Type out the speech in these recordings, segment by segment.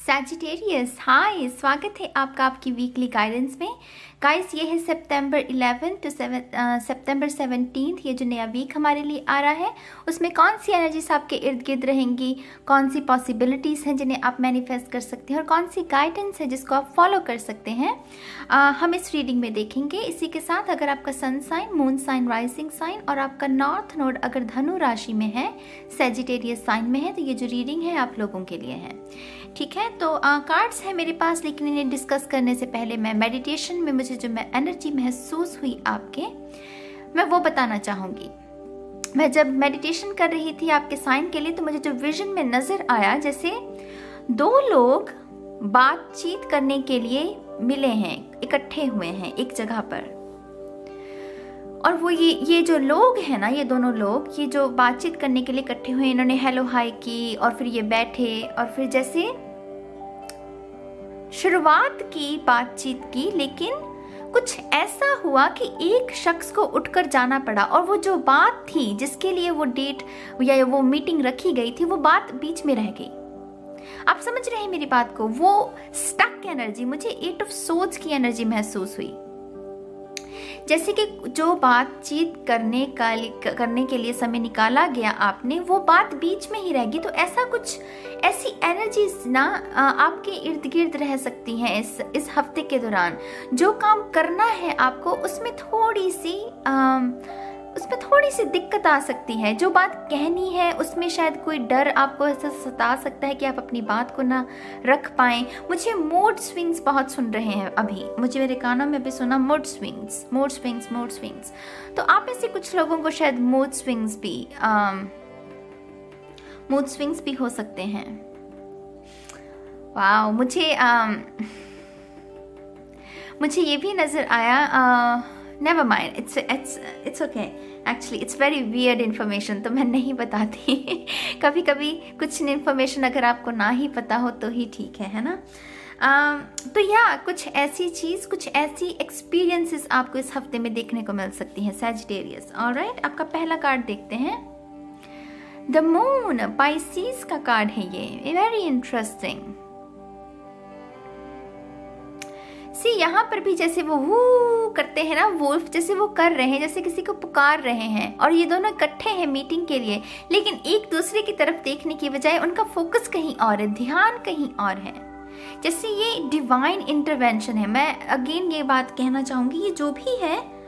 Sagittarius, हाय, स्वागत है आपका आपकी वीकली गाइडेंस में। गाइस, ये है सितंबर 11 टू सितंबर 17, ये जो नया वीक हमारे लिए आ रहा है उसमें कौन सी एनर्जीज आपके इर्द गिर्द रहेंगी, कौन सी पॉसिबिलिटीज़ हैं जिन्हें आप मैनिफेस्ट कर सकते हैं और कौन सी गाइडेंस है जिसको आप फॉलो कर सकते हैं, हम इस रीडिंग में देखेंगे। इसी के साथ अगर आपका sun sign, moon sign, rising sign और आपका नॉर्थ नोड अगर धनु राशि में है, सैजिटेरियस साइन में है, तो ये जो रीडिंग है आप लोगों के लिए है। ठीक है, तो कार्ड्स है मेरे पास, लेकिन इन्हें डिस्कस करने से पहले मैं मेडिटेशन में मुझे जो एनर्जी महसूस हुई आपके, मैं वो बताना चाहूँगी। मैं जब मेडिटेशन कर रही थी आपके साइन के लिए, तो मुझे जो विजन में नज़र आया, जैसे दो लोग बातचीत करने के लिए मिले हैं, इकट्ठे हुए हैं एक जगह पर। और वो ये जो लोग हैं ना, ये दोनों लोग, ये जो बातचीत करने के लिए इकट्ठे हुए, इन्होंने हेलो हाय की और फिर ये बैठे और फिर जैसे शुरुआत की बातचीत की, लेकिन कुछ ऐसा हुआ कि एक शख्स को उठकर जाना पड़ा और वो जो बात थी जिसके लिए वो डेट या वो मीटिंग रखी गई थी, वो बात बीच में रह गई। आप समझ रहे हैं मेरी बात को? वो स्टक एनर्जी, मुझे 8 ऑफ सोर्ड्स की एनर्जी महसूस हुई, जैसे कि जो बातचीत करने के लिए समय निकाला गया आपने, वो बात बीच में ही रहेगी। तो ऐसा कुछ, ऐसी एनर्जीज ना आपके इर्द गिर्द रह सकती हैं इस हफ्ते के दौरान। जो काम करना है आपको, उसमें थोड़ी सी दिक्कत आ सकती है। जो बात कहनी है उसमें शायद कोई डर आपको ऐसा सता सकता है कि आप अपनी बात को ना रख पाएं। मुझे मूड स्विंग्स बहुत सुन रहे हैं अभी, मुझे मेरे कानों में भी सुना मूड स्विंग्स। तो आप में से कुछ लोगों को शायद मूड स्विंग्स भी हो सकते हैं। वाओ, मुझे ये भी नजर आया, never mind, it's okay, actually it's very weird information, तो मैं नहीं बताती। कभी कभी कुछ इन्फॉर्मेशन अगर आपको ना ही पता हो तो ही ठीक है ना। तो या कुछ ऐसी एक्सपीरियंसेस आपको इस हफ्ते में देखने को मिल सकती हैं सैजिटेरियस। ऑलराइट, आपका पहला कार्ड देखते हैं, द मून, पाइसेस का कार्ड है ये, वेरी इंटरेस्टिंग। यहाँ पर भी जैसे वो वू करते हैं ना, वुल्फ जैसे वो कर रहे हैं, जैसे किसी को पुकार रहे हैं, और ये दोनों इकट्ठे हैं मीटिंग के लिए, लेकिन एक दूसरे की तरफ देखने की बजाय उनका फोकस कहीं और है, ध्यान कहीं और है। जैसे ये डिवाइन इंटरवेंशन है। मैं अगेन ये बात कहना चाहूंगी, ये जो भी है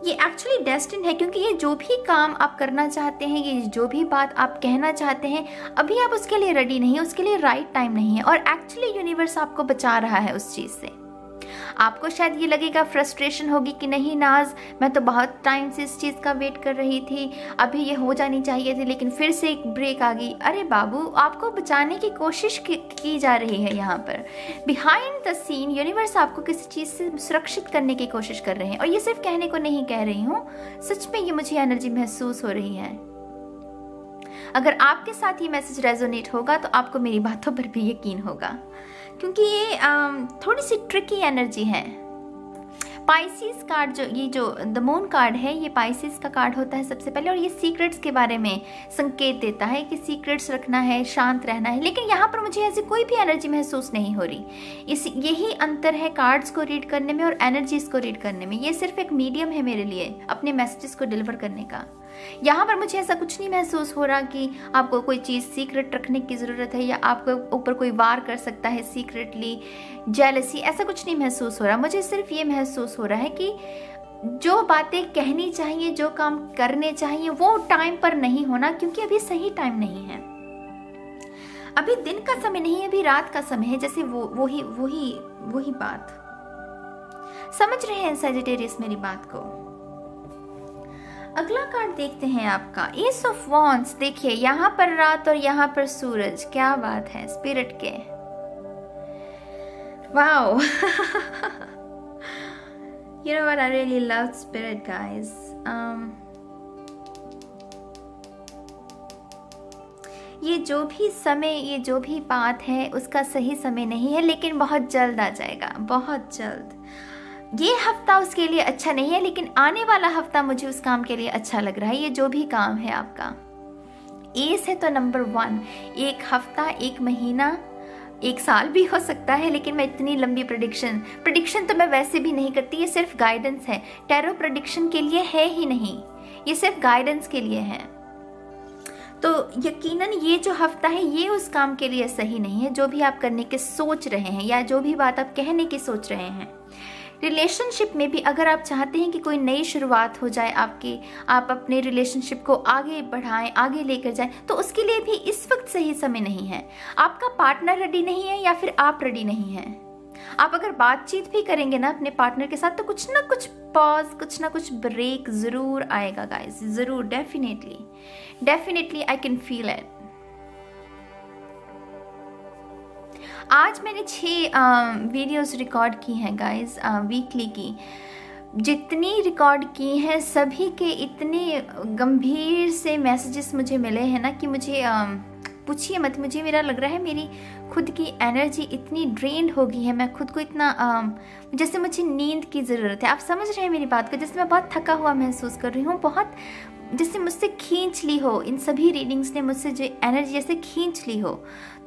ये एक्चुअली डेस्टिन है, क्योंकि ये जो भी काम आप करना चाहते हैं, ये जो भी बात आप कहना चाहते हैं, अभी आप उसके लिए रेडी नहीं है, उसके लिए राइट टाइम नहीं है, और एक्चुअली यूनिवर्स आपको बचा रहा है उस चीज से। आपको शायद ये लगेगा, फ्रस्ट्रेशन होगी कि नहीं नाज, मैं तो बहुत टाइम से इस चीज़ का वेट कर रही थी, अभी ये हो जानी चाहिए थी, लेकिन फिर से एक ब्रेक आ गई। अरे बाबू, आपको बचाने की कोशिश की जा रही है। यहाँ पर बिहाइंड द सीन यूनिवर्स आपको किसी चीज़ से सुरक्षित करने की कोशिश कर रहे हैं, और ये सिर्फ कहने को नहीं कह रही हूँ, सच में ये मुझे एनर्जी महसूस हो रही है। अगर आपके साथ ये मैसेज रेजोनेट होगा तो आपको मेरी बातों पर भी यकीन होगा, क्योंकि ये थोड़ी सी ट्रिकी एनर्जी है। पाइसेस कार्ड, ये जो द मून कार्ड है, ये पाइसेस का कार्ड होता है सबसे पहले, और ये सीक्रेट्स के बारे में संकेत देता है कि सीक्रेट्स रखना है, शांत रहना है। लेकिन यहाँ पर मुझे ऐसी कोई भी एनर्जी महसूस नहीं हो रही। यही अंतर है कार्ड्स को रीड करने में और एनर्जीज को रीड करने में। ये सिर्फ एक मीडियम है मेरे लिए अपने मैसेजेस को डिलीवर करने का। यहाँ पर मुझे ऐसा कुछ नहीं महसूस हो रहा कि आपको कोई चीज़ सीक्रेट रखने की ज़रूरत है, या आपके ऊपर कोई वार कर सकता है सीक्रेटली, जेलसी, ऐसा कुछ नहीं महसूस हो रहा। मुझे सिर्फ ये महसूस हो रहा है कि जो बातें कहनी चाहिए, जो काम करने चाहिए, वो टाइम पर नहीं होना, क्योंकि अभी सही टाइम नहीं है, अभी दिन का समय नहीं है, अभी रात का समय है। जैसे वही बात समझ रहे हैं सैजिटेरियस मेरी बात को? अगला कार्ड देखते हैं आपका, एस ऑफ वॉन्ड्स। देखिए यहाँ पर रात और यहाँ पर सूरज, क्या बात है स्पिरिट के। Wow, you know what, I really love spirit guys. ये जो भी समय, ये जो भी बात है, उसका सही समय नहीं है, लेकिन बहुत जल्द आ जाएगा, बहुत जल्द। ये हफ्ता उसके लिए अच्छा नहीं है, लेकिन आने वाला हफ्ता मुझे उस काम के लिए अच्छा लग रहा है। ये जो भी काम है आपका, एस है तो नंबर 1, एक हफ्ता, एक महीना 1 साल भी हो सकता है, लेकिन मैं इतनी लंबी प्रेडिक्शन तो मैं वैसे भी नहीं करती। ये सिर्फ गाइडेंस है, टैरो प्रेडिक्शन के लिए है ही नहीं, ये सिर्फ गाइडेंस के लिए है। तो यकीनन ये जो हफ्ता है ये उस काम के लिए सही नहीं है जो भी आप करने के सोच रहे हैं या जो भी बात आप कहने की सोच रहे हैं। रिलेशनशिप में भी अगर आप चाहते हैं कि कोई नई शुरुआत हो जाए आपकी, आप अपने रिलेशनशिप को आगे बढ़ाएं, आगे लेकर जाएं, तो उसके लिए भी इस वक्त सही समय नहीं है। आपका पार्टनर रेडी नहीं है या फिर आप रेडी नहीं हैं। आप अगर बातचीत भी करेंगे ना अपने पार्टनर के साथ, तो कुछ ना कुछ पॉज, कुछ ना कुछ ब्रेक जरूर आएगा गाइस, जरूर, definitely I can feel it. आज मैंने 6 वीडियोस रिकॉर्ड की हैं गाइस, वीकली की। जितनी रिकॉर्ड की हैं सभी के इतने गंभीर से मैसेजेस मुझे मिले हैं ना कि मुझे पूछिए मत। मुझे मेरा लग रहा है मेरी खुद की एनर्जी इतनी ड्रेन्ड हो गई है, मैं खुद को इतना जैसे मुझे नींद की ज़रूरत है। आप समझ रहे हैं मेरी बात को? जैसे मैं बहुत थका हुआ महसूस कर रही हूँ, बहुत जैसे मुझसे खींच ली हो, इन सभी रीडिंग्स ने मुझसे जो एनर्जी जैसे खींच ली हो,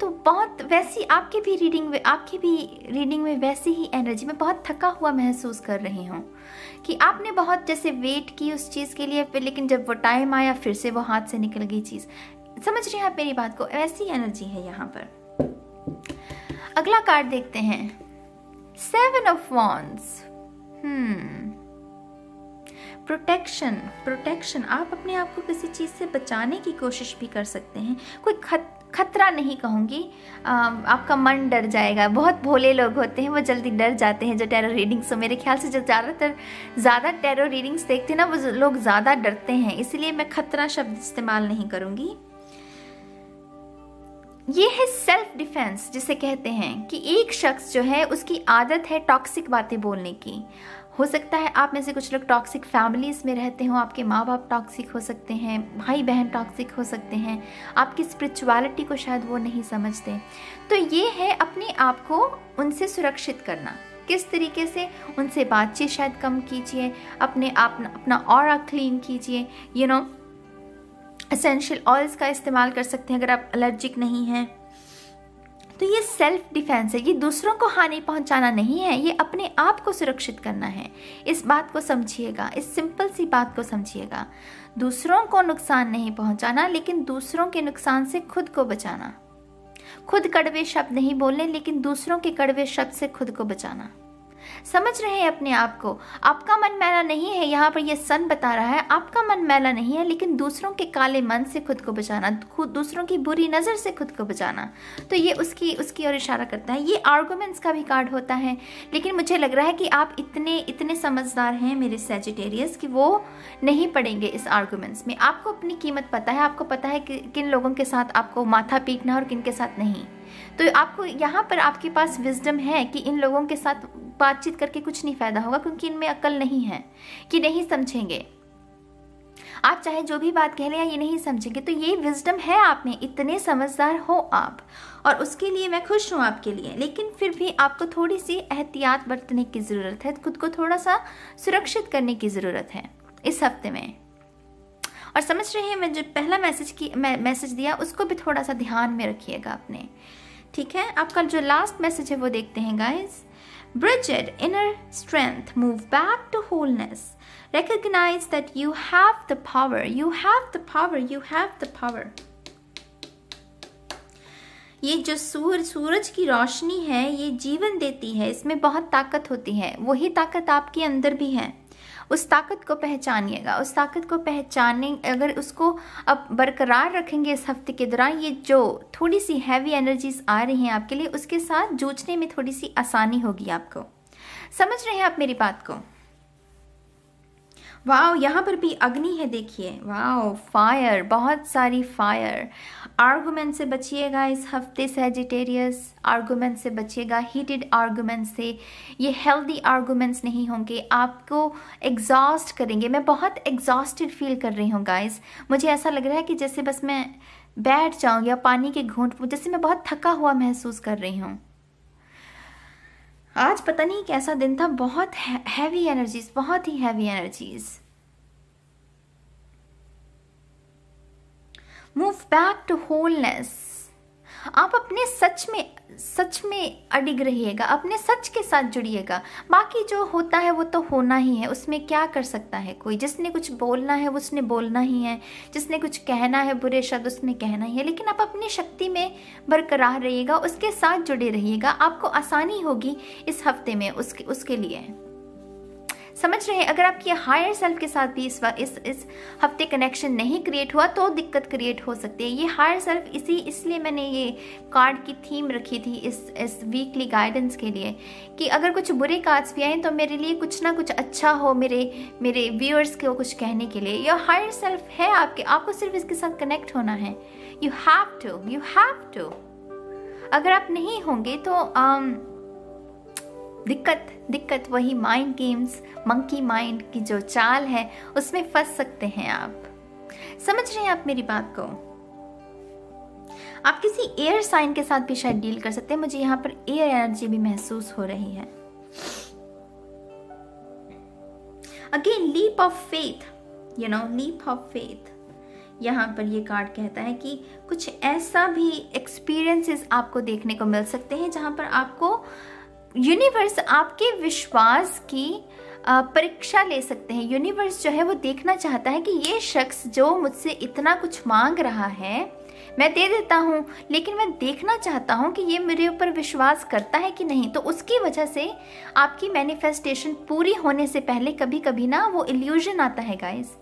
तो बहुत वैसी आपकी भी रीडिंग में वैसी ही एनर्जी, मैं बहुत थका हुआ महसूस कर रही हूँ कि आपने बहुत जैसे वेट की उस चीज़ के लिए, फिर लेकिन जब वो टाइम आया फिर से वो हाथ से निकल गई चीज़। समझ रहे हैं आप मेरी बात को? ऐसी एनर्जी है यहाँ पर। अगला कार्ड देखते हैं, 7 ऑफ वॉन्ड्स। प्रोटेक्शन। आप अपने आप को किसी चीज़ से बचाने की कोशिश भी कर सकते हैं। कोई खतरा नहीं कहूँगी, आपका मन डर जाएगा। बहुत भोले लोग होते हैं, वो जल्दी डर जाते हैं जो टैरो रीडिंग्स, मेरे ख्याल से जो ज़्यादा टैरो रीडिंग्स देखते हैं ना, वो लोग ज़्यादा डरते हैं, इसलिए मैं खतरा शब्द इस्तेमाल नहीं करूँगी। ये है सेल्फ डिफेंस, जिसे कहते हैं कि एक शख्स जो है उसकी आदत है टॉक्सिक बातें बोलने की। हो सकता है आप में से कुछ लोग टॉक्सिक फैमिलीज में रहते हो, आपके माँ बाप टॉक्सिक हो सकते हैं, भाई बहन टॉक्सिक हो सकते हैं, आपकी स्पिरिचुअलिटी को शायद वो नहीं समझते। तो ये है अपने आप को उनसे सुरक्षित करना। किस तरीके से? उनसे बातचीत शायद कम कीजिए, अपना ऑरा क्लीन कीजिए, एसेंशियल ऑयल्स का इस्तेमाल कर सकते हैं अगर आप एलर्जिक नहीं हैं। तो ये सेल्फ डिफेंस है, ये दूसरों को हानि पहुंचाना नहीं है, ये अपने आप को सुरक्षित करना है। इस बात को समझिएगा, इस सिंपल सी बात को समझिएगा। दूसरों को नुकसान नहीं पहुंचाना, लेकिन दूसरों के नुकसान से खुद को बचाना। खुद कड़वे शब्द नहीं बोलने, लेकिन दूसरों के कड़वे शब्द से खुद को बचाना। समझ रहे हैं अपने आप को? आपका मन मैला नहीं है, यहाँ पर ये सन बता रहा है, आपका मन मैला नहीं है, लेकिन दूसरों के काले मन से खुद को बचाना, खुद दूसरों की बुरी नज़र से खुद को बचाना। तो ये उसकी ओर इशारा करता है। ये आर्गुमेंट्स का भी कार्ड होता है, लेकिन मुझे लग रहा है कि आप इतने समझदार हैं मेरे सैजिटेरियस कि वो नहीं पड़ेंगे इस आर्गुमेंट्स में। आपको अपनी कीमत पता है, आपको पता है कि किन लोगों के साथ आपको माथा पीटना और किन के साथ नहीं। तो आपको यहाँ पर आपके पास विजडम है कि इन लोगों के साथ बातचीत करके कुछ नहीं फायदा होगा, क्योंकि इनमें अक्ल नहीं है, कि नहीं समझेंगे। आप चाहे जो भी बात कह लें, ये नहीं समझेंगे। तो ये विजडम है आप में, इतने समझदार हो आप, और उसके लिए मैं खुश हूँ आपके लिए। लेकिन फिर भी आपको थोड़ी सी एहतियात बरतने की ज़रूरत है, खुद को थोड़ा सा सुरक्षित करने की ज़रूरत है इस हफ्ते में। और समझ रहे हैं, मैं जो पहला मैसेज दिया उसको भी थोड़ा सा ध्यान में रखिएगा अपने, ठीक है? आपका जो लास्ट मैसेज है वो देखते हैं guys. Bridget, inner strength, move back to wholeness. Recognize that you have the power. You have the power. You have the power. ये जो सूरज की रोशनी है, ये जीवन देती है, इसमें बहुत ताकत होती है। वही ताकत आपके अंदर भी है। उस ताकत को पहचानिएगा। उस ताकत को पहचाने, अगर उसको अब बरकरार रखेंगे इस हफ्ते के दौरान, ये जो थोड़ी सी हैवी एनर्जीज आ रही हैं आपके लिए, उसके साथ जूझने में थोड़ी सी आसानी होगी आपको। समझ रहे हैं आप मेरी बात को? वाओ, यहाँ पर भी अग्नि है, देखिए। वाओ, फायर, बहुत सारी फायर। आर्गुमेंट से बचिएगा इस हफ्ते सैजिटेरियस, आर्गुमेंट से बचिएगा, हीटेड आर्गुमेंट से। ये हेल्दी आर्गुमेंट्स नहीं होंगे, आपको एग्जॉस्ट करेंगे। मैं बहुत एग्जॉस्टेड फील कर रही हूँ गाइस। मुझे ऐसा लग रहा है कि जैसे बस मैं बैठ जाऊँ या पानी के घूंट, जैसे मैं बहुत थका हुआ महसूस कर रही हूँ। आज पता नहीं कैसा दिन था, बहुत हैवी एनर्जीज, बहुत ही heavy energies. Move back to wholeness. आप अपने सच में सच में अडिग रहिएगा, अपने सच के साथ जुड़िएगा। बाकी जो होता है वो तो होना ही है, उसमें क्या कर सकता है कोई। जिसने कुछ बोलना है उसने बोलना ही है, जिसने कुछ कहना है बुरे शब्द उसने कहना ही है। लेकिन आप अपनी शक्ति में बरकरार रहिएगा, उसके साथ जुड़े रहिएगा, आपको आसानी होगी इस हफ्ते में उसके लिए। समझ रहे हैं? अगर आपकी हायर सेल्फ के साथ भी इस हफ्ते कनेक्शन नहीं क्रिएट हुआ तो दिक्कत क्रिएट हो सकती है। ये हायर सेल्फ इसलिए मैंने ये कार्ड की थीम रखी थी इस वीकली गाइडेंस के लिए, कि अगर कुछ बुरे कार्ड्स भी आए तो मेरे लिए कुछ ना कुछ अच्छा हो, मेरे व्यूअर्स को कुछ कहने के लिए। ये हायर सेल्फ है आपको सिर्फ इसके साथ कनेक्ट होना है। You have to. अगर आप नहीं होंगे तो दिक्कत वही माइंड गेम्स, मंकी माइंड की जो चाल है उसमें फंस सकते हैं आप। समझ रहे हैं आप मेरी बात को? आप किसी एयर साइन के साथ भी शायद डील कर सकते हैं। मुझे यहाँ पर एयर एनर्जी भी महसूस हो रही है। Again leap of faith, leap of faith. यहाँ पर ये कार्ड कहता है कि कुछ ऐसा भी एक्सपीरियंसेस आपको देखने को मिल सकते हैं जहां पर आपको यूनिवर्स आपके विश्वास की परीक्षा ले सकते हैं। यूनिवर्स जो है वो देखना चाहता है कि ये शख्स जो मुझसे इतना कुछ मांग रहा है मैं दे देता हूँ, लेकिन मैं देखना चाहता हूँ कि ये मेरे ऊपर विश्वास करता है कि नहीं। तो उसकी वजह से आपकी मैनिफेस्टेशन पूरी होने से पहले कभी कभी ना वो इल्यूजन आता है गाइस।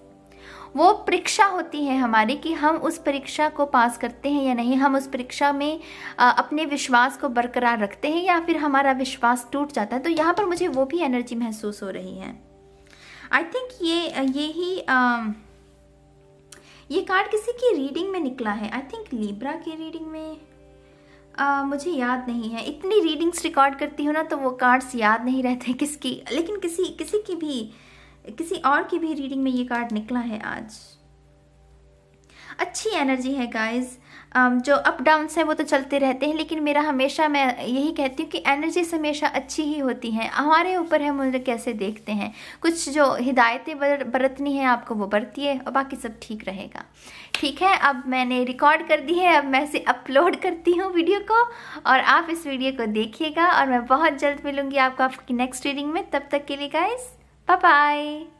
वो परीक्षा होती है हमारी कि हम उस परीक्षा को पास करते हैं या नहीं, हम उस परीक्षा में अपने विश्वास को बरकरार रखते हैं या फिर हमारा विश्वास टूट जाता है। तो यहाँ पर मुझे वो भी एनर्जी महसूस हो रही है। आई थिंक ये कार्ड किसी की रीडिंग में निकला है। आई थिंक लिब्रा की रीडिंग में, मुझे याद नहीं है। इतनी रीडिंग्स रिकॉर्ड करती हूँ ना तो वो कार्ड्स याद नहीं रहते किसकी, लेकिन किसी और की भी रीडिंग में ये कार्ड निकला है आज। अच्छी एनर्जी है गाइस। जो अप डाउन्स हैं वो तो चलते रहते हैं, लेकिन मैं यही कहती हूँ कि एनर्जीज हमेशा अच्छी ही होती हैं। हमारे ऊपर है मुझे कैसे देखते हैं। कुछ जो हिदायतें बरतनी है आपको वो बरतिए और बाकी सब ठीक रहेगा। ठीक है, अब मैंने रिकॉर्ड कर दी है, अब मैं इसे अपलोड करती हूँ वीडियो को, और आप इस वीडियो को देखिएगा। और मैं बहुत जल्द मिलूंगी आपको आपकी नेक्स्ट रीडिंग में। तब तक के लिए गाइस बाय बाय।